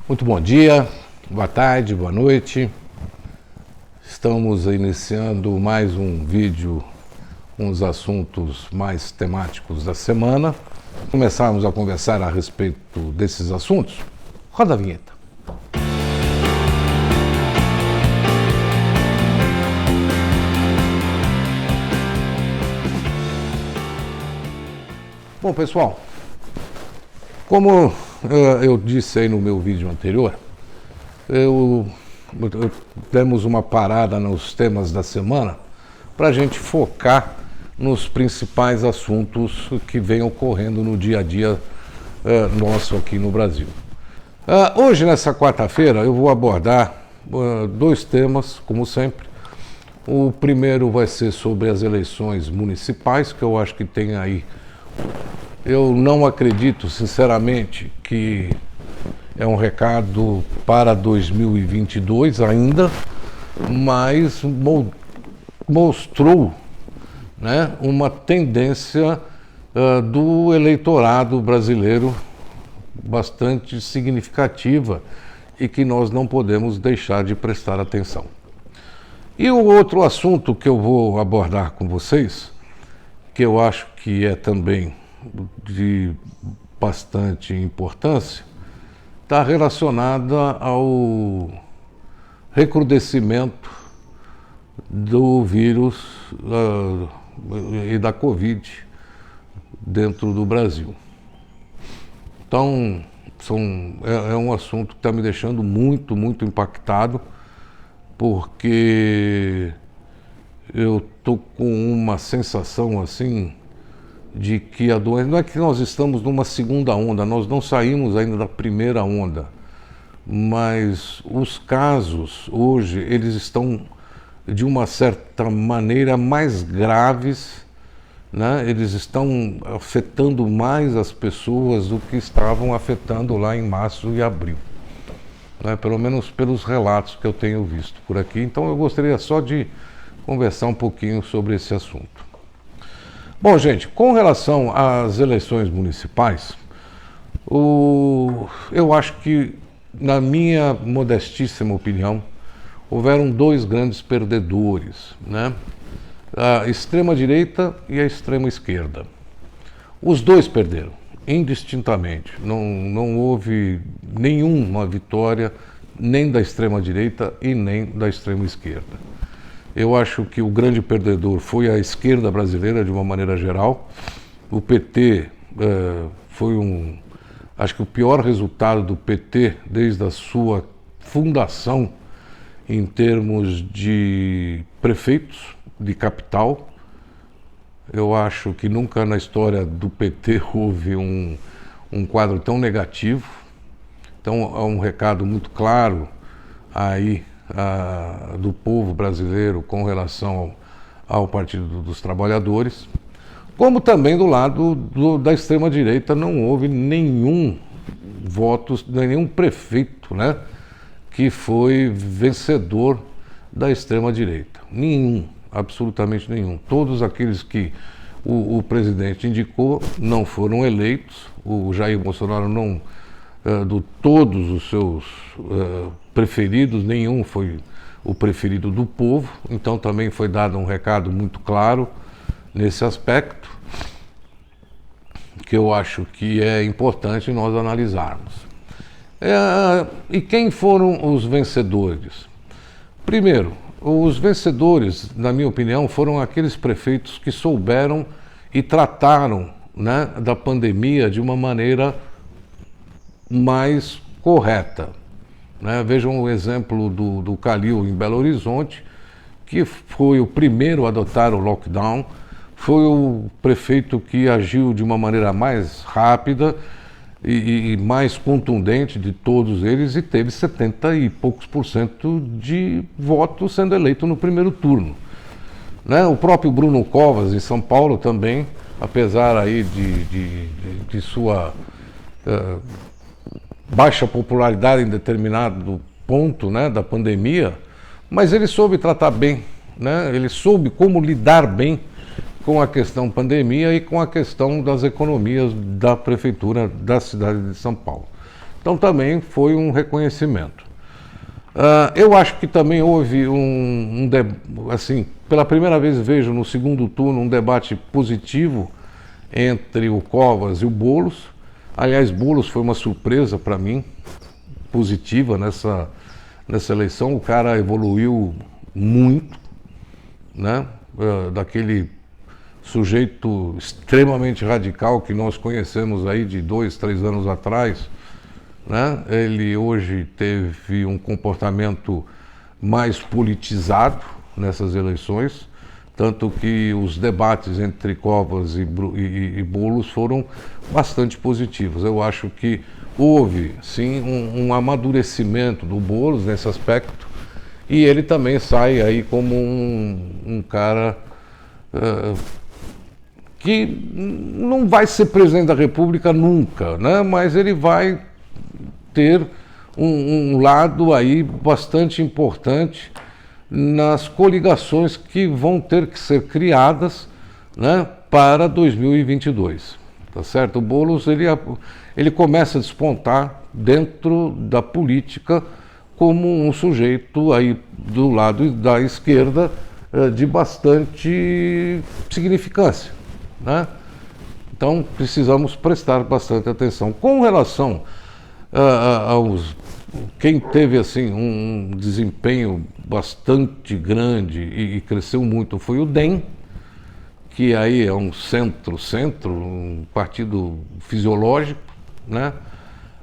Muito bom dia, boa tarde, boa noite. Estamos iniciando mais um vídeo com os assuntos mais temáticos da semana. Começarmos a conversar a respeito desses assuntos. Roda a vinheta. Bom, pessoal, como eu disse aí no meu vídeo anterior, demos uma parada nos temas da semana para a gente focar nos principais assuntos que vêm ocorrendo no dia a dia nosso aqui no Brasil. Hoje, nessa quarta-feira, eu vou abordar dois temas, como sempre. O primeiro vai ser sobre as eleições municipais, que eu acho que tem aí. Eu não acredito, sinceramente, que é um recado para 2022 ainda, mas mostrou, né, uma tendência do eleitorado brasileiro bastante significativa e que nós não podemos deixar de prestar atenção. E o outro assunto que eu vou abordar com vocês, que eu acho que é também de bastante importância, está relacionada ao recrudescimento do vírus e da Covid dentro do Brasil. Então, é um assunto que está me deixando muito impactado, porque eu estou com uma sensação assim de que a doença, não é que nós estamos numa segunda onda, nós não saímos ainda da primeira onda, mas os casos hoje, eles estão de uma certa maneira mais graves, né? Eles estão afetando mais as pessoas do que estavam afetando lá em março e abril, né? Pelo menos pelos relatos que eu tenho visto por aqui. Então eu gostaria só de conversar um pouquinho sobre esse assunto. Bom, gente, com relação às eleições municipais, eu acho que, na minha modestíssima opinião, houveram dois grandes perdedores, né? A extrema-direita e a extrema-esquerda. Os dois perderam, indistintamente. Não houve nenhuma vitória, nem da extrema-direita e nem da extrema-esquerda. Eu acho que o grande perdedor foi a esquerda brasileira, de uma maneira geral. O PT foi acho que o pior resultado do PT desde a sua fundação em termos de prefeitos de capital. Eu acho que nunca na história do PT houve um quadro tão negativo. Então é um recado muito claro aí do povo brasileiro com relação ao Partido dos Trabalhadores, como também do lado da extrema-direita não houve nenhum voto, nenhum prefeito, né, que foi vencedor da extrema-direita. Nenhum, absolutamente nenhum. Todos aqueles que o presidente indicou não foram eleitos. O Jair Bolsonaro não... de todos os seus preferidos, nenhum foi o preferido do povo, então também foi dado um recado muito claro nesse aspecto, que eu acho que é importante nós analisarmos. E quem foram os vencedores? Primeiro, os vencedores, na minha opinião, foram aqueles prefeitos que souberam e trataram, né, da pandemia de uma maneira mais correta, né? Vejam o exemplo do Calil em Belo Horizonte, que foi o primeiro a adotar o lockdown, foi o prefeito que agiu de uma maneira mais rápida e mais contundente de todos eles, e teve 70 e poucos % de votos sendo eleito no primeiro turno, né? O próprio Bruno Covas em São Paulo também, apesar aí de sua baixa popularidade em determinado ponto, né, da pandemia, mas ele soube tratar bem, né? Ele soube como lidar bem com a questão pandemia e com a questão das economias da prefeitura da cidade de São Paulo. Então também foi um reconhecimento. Eu acho que também houve assim, pela primeira vez vejo no segundo turno um debate positivo entre o Covas e o Boulos. Aliás, Boulos foi uma surpresa para mim, positiva nessa eleição. O cara evoluiu muito, né? Daquele sujeito extremamente radical que nós conhecemos aí de 2, 3 anos atrás, né? Ele hoje teve um comportamento mais politizado nessas eleições, tanto que os debates entre Covas e Boulos foram bastante positivos. Eu acho que houve, sim, um amadurecimento do Boulos nesse aspecto, e ele também sai aí como um cara que não vai ser presidente da República nunca, né? Mas ele vai ter um lado aí bastante importante nas coligações que vão ter que ser criadas, né, para 2022, tá certo? O Boulos, ele começa a despontar dentro da política como um sujeito aí do lado da esquerda de bastante significância, né? Então precisamos prestar bastante atenção. Com relação aos quem teve assim um desempenho bastante grande e cresceu muito foi o DEM, que aí é um centro, um partido fisiológico, né?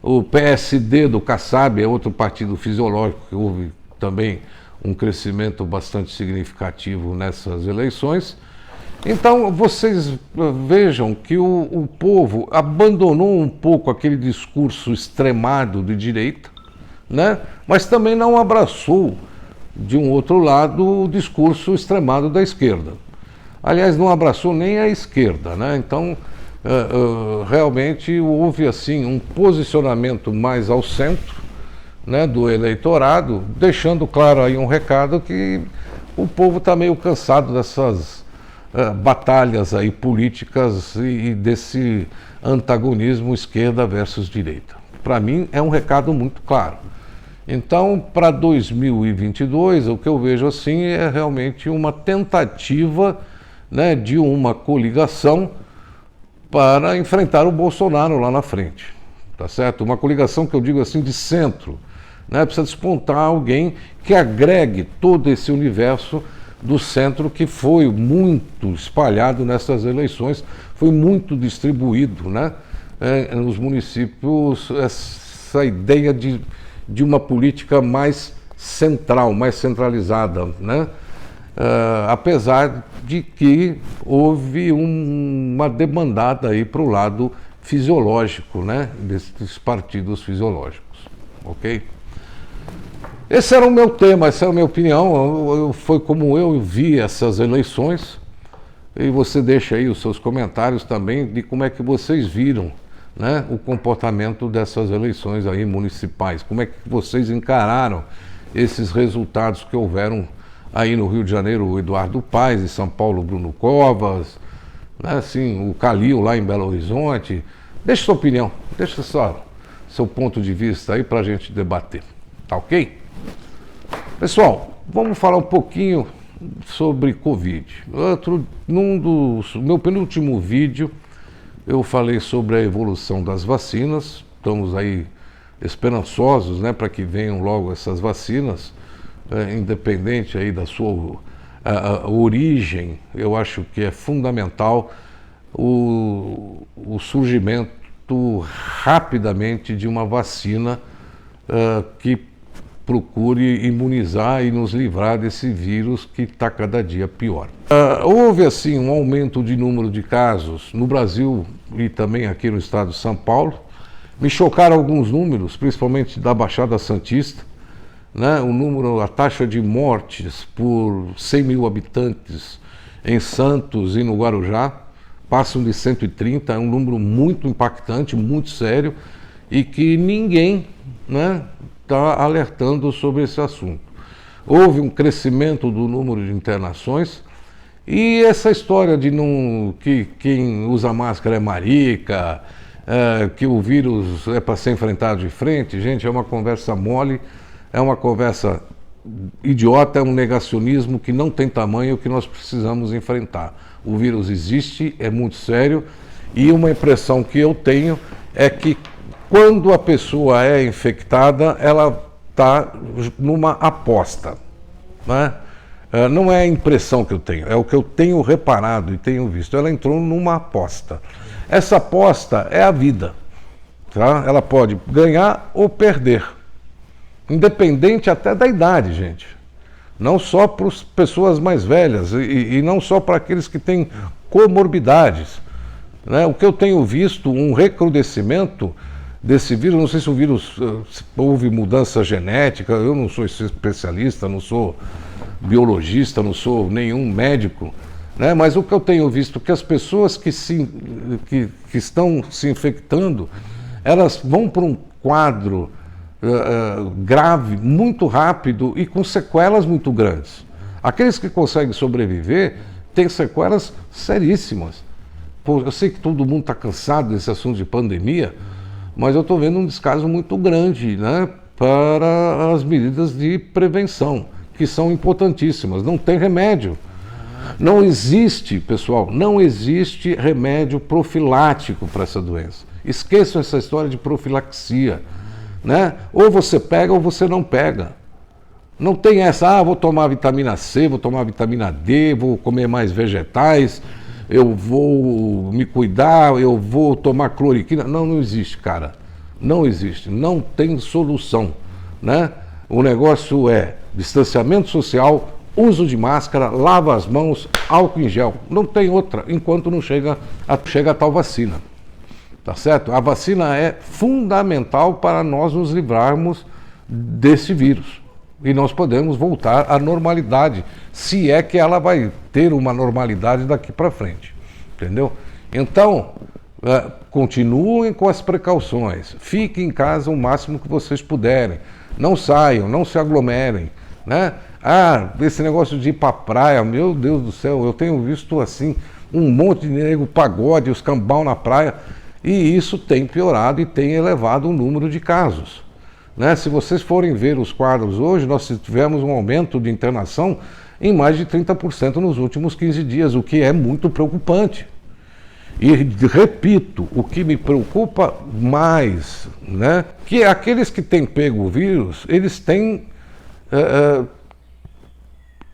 O PSD do Kassab é outro partido fisiológico que houve também um crescimento bastante significativo nessas eleições. Então vocês vejam que o povo abandonou um pouco aquele discurso extremado de direita, né? Mas também não abraçou, de um outro lado, o discurso extremado da esquerda. Aliás, não abraçou nem a esquerda, né? Então, realmente houve assim um posicionamento mais ao centro, né, do eleitorado, deixando claro aí um recado que o povo está meio cansado dessas batalhas aí políticas e desse antagonismo esquerda versus direita. Para mim é um recado muito claro. Então, para 2022, o que eu vejo assim é realmente uma tentativa, né, de uma coligação para enfrentar o Bolsonaro lá na frente, tá certo? Uma coligação que eu digo assim de centro, né? Precisa despontar alguém que agregue todo esse universo do centro que foi muito espalhado nessas eleições, foi muito distribuído, né, nos municípios, essa ideia de uma política mais central, mais centralizada, né? Apesar de que houve uma demandada aí para o lado fisiológico, né, desses partidos fisiológicos, ok? Esse era o meu tema, essa era a minha opinião, foi como eu vi essas eleições, e você deixa aí os seus comentários também de como é que vocês viram, né, o comportamento dessas eleições aí municipais, como é que vocês encararam esses resultados que houveram aí no Rio de Janeiro, o Eduardo Paes, em São Paulo, Bruno Covas, né, assim, o Calil lá em Belo Horizonte. Deixa sua opinião, deixa seu ponto de vista aí para a gente debater, tá ok? Pessoal, vamos falar um pouquinho sobre Covid. Meu penúltimo vídeo, eu falei sobre a evolução das vacinas. Estamos aí esperançosos, né, para que venham logo essas vacinas, independente aí da sua origem. Eu acho que é fundamental o surgimento rapidamente de uma vacina que procure imunizar e nos livrar desse vírus que está cada dia pior. Houve assim um aumento de número de casos no Brasil e também aqui no estado de São Paulo. Me chocaram alguns números, principalmente da Baixada Santista, né? A taxa de mortes por 100 mil habitantes em Santos e no Guarujá passam de 130, é um número muito impactante, muito sério, e que ninguém, né, está alertando sobre esse assunto. Houve um crescimento do número de internações e essa história de que quem usa máscara é marica, que o vírus é para ser enfrentado de frente, gente, é uma conversa mole, é uma conversa idiota, é um negacionismo que não tem tamanho, que nós precisamos enfrentar. O vírus existe, é muito sério, e uma impressão que eu tenho é que quando a pessoa é infectada, ela está numa aposta, né? Não é a impressão que eu tenho, é o que eu tenho reparado e tenho visto. Ela entrou numa aposta. Essa aposta é a vida, tá? Ela pode ganhar ou perder, independente até da idade, gente. Não só para as pessoas mais velhas e não só para aqueles que têm comorbidades, né? O que eu tenho visto, um recrudescimento desse vírus, não sei se o vírus, se houve mudança genética, eu não sou especialista, não sou biologista, não sou nenhum médico, né? Mas o que eu tenho visto é que as pessoas que estão se infectando, elas vão para um quadro grave, muito rápido e com sequelas muito grandes. Aqueles que conseguem sobreviver têm sequelas seríssimas. Pô, eu sei que todo mundo está cansado desse assunto de pandemia, mas eu estou vendo um descaso muito grande, né, para as medidas de prevenção, que são importantíssimas. Não tem remédio. Não existe, pessoal, não existe remédio profilático para essa doença. Esqueçam essa história de profilaxia, né? Ou você pega ou você não pega. Não tem essa, vou tomar vitamina C, vou tomar vitamina D, vou comer mais vegetais, eu vou me cuidar, eu vou tomar cloriquina. Não, não existe, cara. Não existe. Não tem solução, né? O negócio é distanciamento social, uso de máscara, lava as mãos, álcool em gel. Não tem outra, enquanto não chega a tal vacina. Tá certo? A vacina é fundamental para nós nos livrarmos desse vírus. E nós podemos voltar à normalidade, se é que ela vai ter uma normalidade daqui para frente. Entendeu? Então, continuem com as precauções. Fiquem em casa o máximo que vocês puderem. Não saiam, não se aglomerem, né? Esse negócio de ir para a praia, meu Deus do céu, eu tenho visto assim um monte de nego, pagode, os cambal na praia, e isso tem piorado e tem elevado o número de casos, né? Se vocês forem ver os quadros hoje, nós tivemos um aumento de internação em mais de 30% nos últimos 15 dias, o que é muito preocupante. E repito, o que me preocupa mais, né, que aqueles que têm pego o vírus, eles têm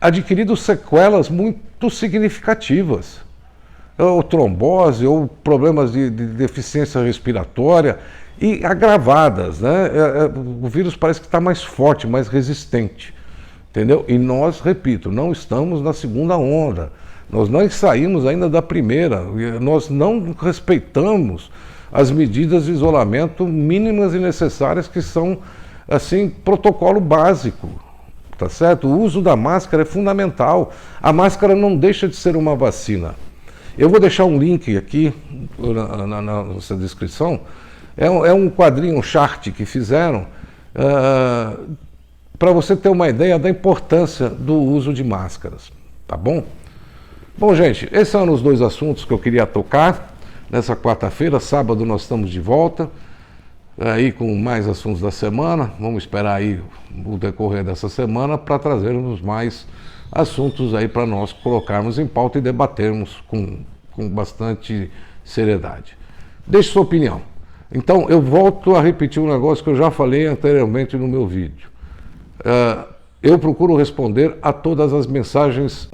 adquirido sequelas muito significativas, ou trombose, ou problemas de deficiência respiratória, e agravadas, né? O vírus parece que está mais forte, mais resistente, entendeu? E nós, repito, não estamos na segunda onda. Nós não saímos ainda da primeira, nós não respeitamos as medidas de isolamento mínimas e necessárias que são, assim, protocolo básico, tá certo? O uso da máscara é fundamental. A máscara não deixa de ser uma vacina. Eu vou deixar um link aqui na nossa descrição, é um quadrinho, um chart que fizeram, para você ter uma ideia da importância do uso de máscaras, tá bom? Bom, gente, esses são os dois assuntos que eu queria tocar nessa quarta-feira. Sábado nós estamos de volta, aí com mais assuntos da semana. Vamos esperar aí o decorrer dessa semana para trazermos mais assuntos aí para nós colocarmos em pauta e debatermos com bastante seriedade. Deixe sua opinião. Então, eu volto a repetir um negócio que eu já falei anteriormente no meu vídeo. Eu procuro responder a todas as mensagens.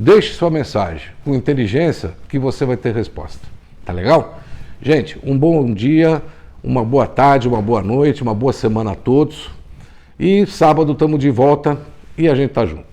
Deixe sua mensagem com inteligência que você vai ter resposta. Tá legal? Gente, um bom dia, uma boa tarde, uma boa noite, uma boa semana a todos. E sábado estamos de volta e a gente tá junto.